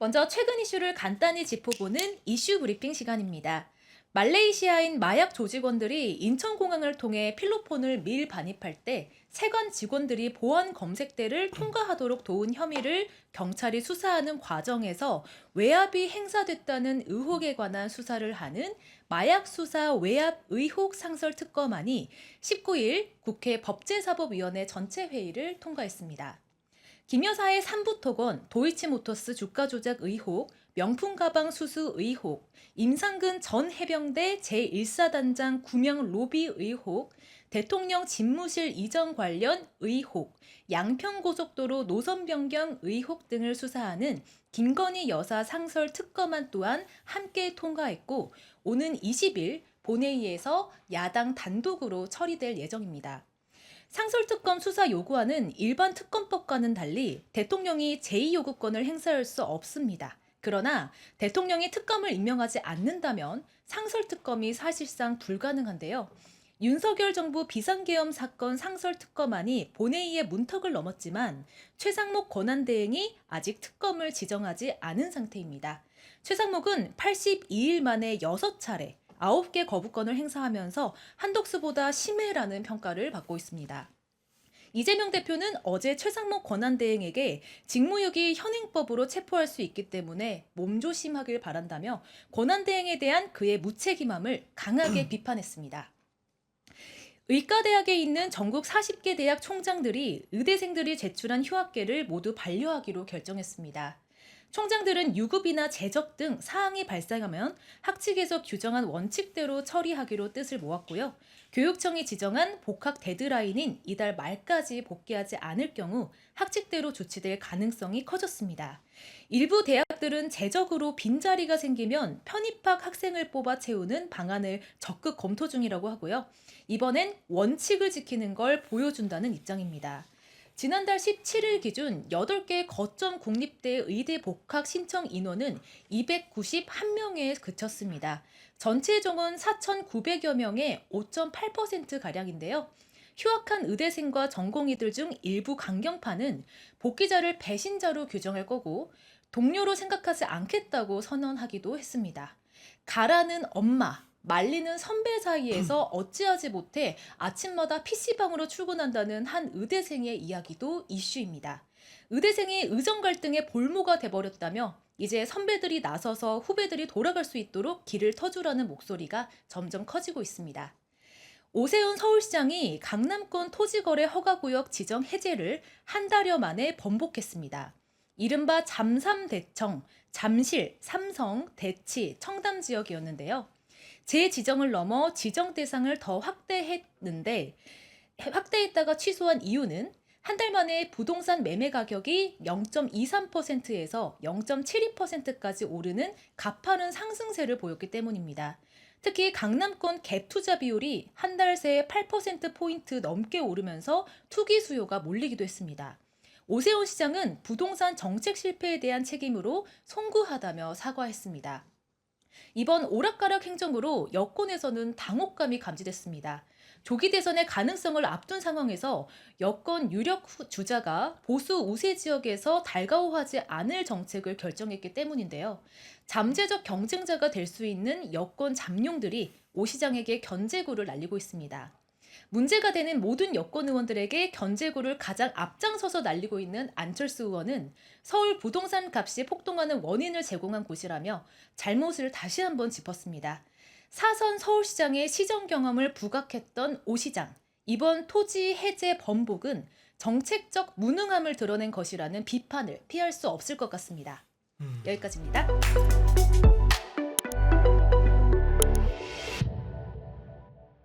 먼저 최근 이슈를 간단히 짚어보는 이슈 브리핑 시간입니다. 말레이시아인 마약 조직원들이 인천공항을 통해 필로폰을 밀반입할 때 세관 직원들이 보안 검색대를 통과하도록 도운 혐의를 경찰이 수사하는 과정에서 외압이 행사됐다는 의혹에 관한 수사를 하는 마약수사 외압 의혹 상설 특검안이 19일 국회 법제사법위원회 전체 회의를 통과했습니다. 김 여사의 삼부토건, 도이치모터스 주가 조작 의혹, 명품 가방 수수 의혹, 임상근 전 해병대 제1사단장 구명 로비 의혹, 대통령 집무실 이전 관련 의혹, 양평고속도로 노선 변경 의혹 등을 수사하는 김건희 여사 상설 특검안 또한 함께 통과했고, 오는 20일 본회의에서 야당 단독으로 처리될 예정입니다. 상설특검 수사 요구안은 일반 특검법과는 달리 대통령이 제2요구권을 행사할 수 없습니다. 그러나 대통령이 특검을 임명하지 않는다면 상설특검이 사실상 불가능한데요. 윤석열 정부 비상계엄 사건 상설특검안이 본회의의 문턱을 넘었지만 최상목 권한대행이 아직 특검을 지정하지 않은 상태입니다. 최상목은 82일 만에 6차례 9개 거부권을 행사하면서 한덕수보다 심해라는 평가를 받고 있습니다. 이재명 대표는 어제 최상목 권한대행에게 직무유기 현행법으로 체포할 수 있기 때문에 몸조심하길 바란다며 권한대행에 대한 그의 무책임함을 강하게 비판했습니다. 의과대학에 있는 전국 40개 대학 총장들이 의대생들이 제출한 휴학계를 모두 반려하기로 결정했습니다. 총장들은 유급이나 재적 등 사항이 발생하면 학칙에서 규정한 원칙대로 처리하기로 뜻을 모았고요. 교육청이 지정한 복학 데드라인인 이달 말까지 복귀하지 않을 경우 학칙대로 조치될 가능성이 커졌습니다. 일부 대학들은 재적으로 빈자리가 생기면 편입학 학생을 뽑아 채우는 방안을 적극 검토 중이라고 하고요. 이번엔 원칙을 지키는 걸 보여준다는 입장입니다. 지난달 17일 기준 8개 거점 국립대 의대 복학 신청 인원은 291명에 그쳤습니다. 전체 정원 4,900여 명의 5.8%가량인데요. 휴학한 의대생과 전공의들 중 일부 강경파는 복귀자를 배신자로 규정할 거고 동료로 생각하지 않겠다고 선언하기도 했습니다. 가라는 엄마, 말리는 선배 사이에서 어찌하지 못해 아침마다 PC방으로 출근한다는 한 의대생의 이야기도 이슈입니다. 의대생이 의정 갈등의 볼모가 돼버렸다며 이제 선배들이 나서서 후배들이 돌아갈 수 있도록 길을 터주라는 목소리가 점점 커지고 있습니다. 오세훈 서울시장이 강남권 토지거래 허가구역 지정 해제를 한 달여 만에 번복했습니다. 이른바 잠삼대청, 잠실, 삼성, 대치, 청담 지역이었는데요. 재지정을 넘어 지정 대상을 더 확대했다가 취소한 이유는 한 달 만에 부동산 매매 가격이 0.23%에서 0.72%까지 오르는 가파른 상승세를 보였기 때문입니다. 특히 강남권 갭 투자 비율이 한 달 새 8%포인트 넘게 오르면서 투기 수요가 몰리기도 했습니다. 오세훈 시장은 부동산 정책 실패에 대한 책임으로 송구하다며 사과했습니다. 이번 오락가락 행정으로 여권에서는 당혹감이 감지됐습니다. 조기 대선의 가능성을 앞둔 상황에서 여권 유력 주자가 보수 우세 지역에서 달가워하지 않을 정책을 결정했기 때문인데요. 잠재적 경쟁자가 될 수 있는 여권 잠룡들이 오 시장에게 견제구를 날리고 있습니다. 문제가 되는 모든 여권 의원들에게 견제구를 가장 앞장서서 날리고 있는 안철수 의원은 서울 부동산 값이 폭등하는 원인을 제공한 곳이라며 잘못을 다시 한번 짚었습니다. 사선 서울시장의 시정 경험을 부각했던 오 시장, 이번 토지 해제 번복은 정책적 무능함을 드러낸 것이라는 비판을 피할 수 없을 것 같습니다. 여기까지입니다.